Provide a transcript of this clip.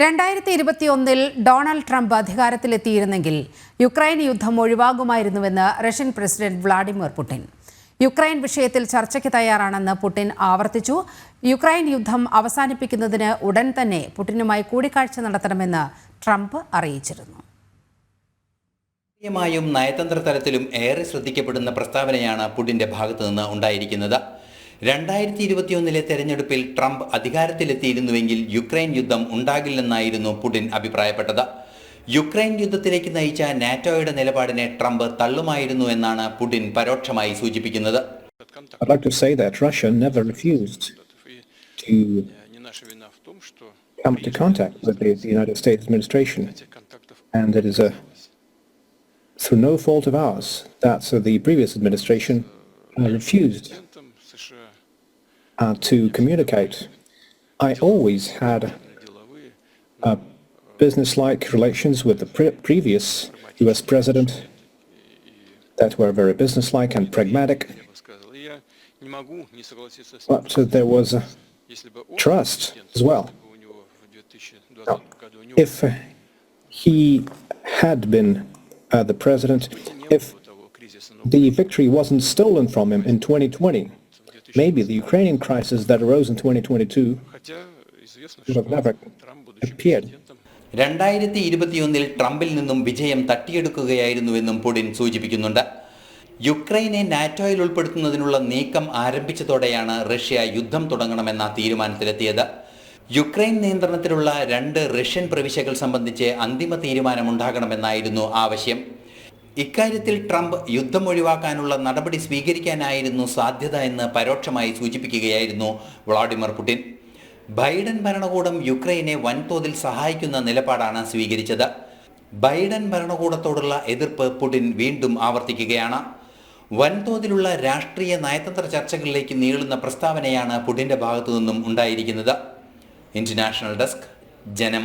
2021 Donald Trump അധികാരത്തിലെത്തിയിരുന്നെങ്കിൽ Ukraine യുദ്ധം ഒഴിവാകുമായിരുന്നുവെന്ന് Russian president Vladimir Putin. Ukraine വിഷയത്തിൽ ചർച്ചയ്ക്ക് തയ്യാറാണെന്ന് പുടിൻ ആവർത്തിച്ചു. യുക്രൈൻ യുദ്ധം അവസാനിപ്പിക്കുന്നതിന് ഉടൻ തന്നെ പുടിനുമായി കൂടിക്കാഴ്ച നടത്തണമെന്ന് ട്രംപ് അറിയിച്ചിരുന്നു. യും നയതന്ത്ര തലത്തിലും ഏറെ ശ്രദ്ധിക്കപ്പെടുന്ന പ്രസ്താവനയാണ് പുടിന്റെ ഭാഗത്തു നിന്ന് ഉണ്ടായിരിക്കുന്നത്. 2021 തെരഞ്ഞെടുപ്പിൽ ട്രംപ് അധികാരത്തിലെത്തിയിരുന്നുവെങ്കിൽ യുക്രൈൻ യുദ്ധം ഉണ്ടാകില്ലെന്നായിരുന്നു പുടിൻ അഭിപ്രായപ്പെട്ടത്. യുക്രൈൻ യുദ്ധത്തിലേക്ക് നയിച്ച നാറ്റോയുടെ നിലപാടിനെ ട്രംപ് തള്ളുമായിരുന്നു എന്നാണ് പുടിൻ പരോക്ഷമായി സൂചിപ്പിക്കുന്നത്. I'd like to say that Russia never refused to come into contact with the United States administration, and it is through no fault of ours that the previous administration refused to communicate. I always had business-like relations with the previous US president that were very business-like and pragmatic, but there was trust as well. Now, if he had been the president, if the victory wasn't stolen from him in 2020, maybe the Ukrainian crisis that arose in 2022 would have never appeared. 2021 ട്രംപിൽ നിന്നും വിജയം തട്ടിയെടുക്കുകയായിരുന്നുവെന്നും Putin സൂചിപ്പിക്കുന്നുണ്ട്. യുക്രൈനെ നാറ്റോയിൽ ഉൾപ്പെടുത്തുന്നതിനുള്ള നീക്കം ആരംഭിച്ചതോടെയാണ് Russia യുദ്ധം തുടങ്ങണമെന്ന തീരുമാനത്തിലെത്തിയത്. Ukraine നിയന്ത്രണത്തിലുള്ള 2 Russian പ്രവിശ്യകൾ സംബന്ധിച്ച് അന്തിമ തീരുമാനമുണ്ടാകണമെന്നായിരുന്നു ആവശ്യം. ഇക്കാര്യത്തിൽ ട്രംപ് യുദ്ധം ഒഴിവാക്കാനുള്ള നടപടി സ്വീകരിക്കാനായിരുന്നു സാധ്യത എന്ന് പരോക്ഷമായി സൂചിപ്പിക്കുകയായിരുന്നു വ്ളാഡിമിർ പുടിൻ. ബൈഡൻ ഭരണകൂടം യുക്രൈനെ വൻതോതിൽ സഹായിക്കുന്ന നിലപാടാണ് സ്വീകരിച്ചത്. ബൈഡൻ ഭരണകൂടത്തോടുള്ള എതിർപ്പ് പുടിൻ വീണ്ടും ആവർത്തിക്കുകയാണ്. വൻതോതിലുള്ള രാഷ്ട്രീയ നയതന്ത്ര ചർച്ചകളിലേക്ക് നീളുന്ന പ്രസ്താവനയാണ് പുടിന്റെ ഭാഗത്തു നിന്നും ഉണ്ടായിരിക്കുന്നത്. ഇന്റർനാഷണൽ ഡെസ്ക്, ജനം.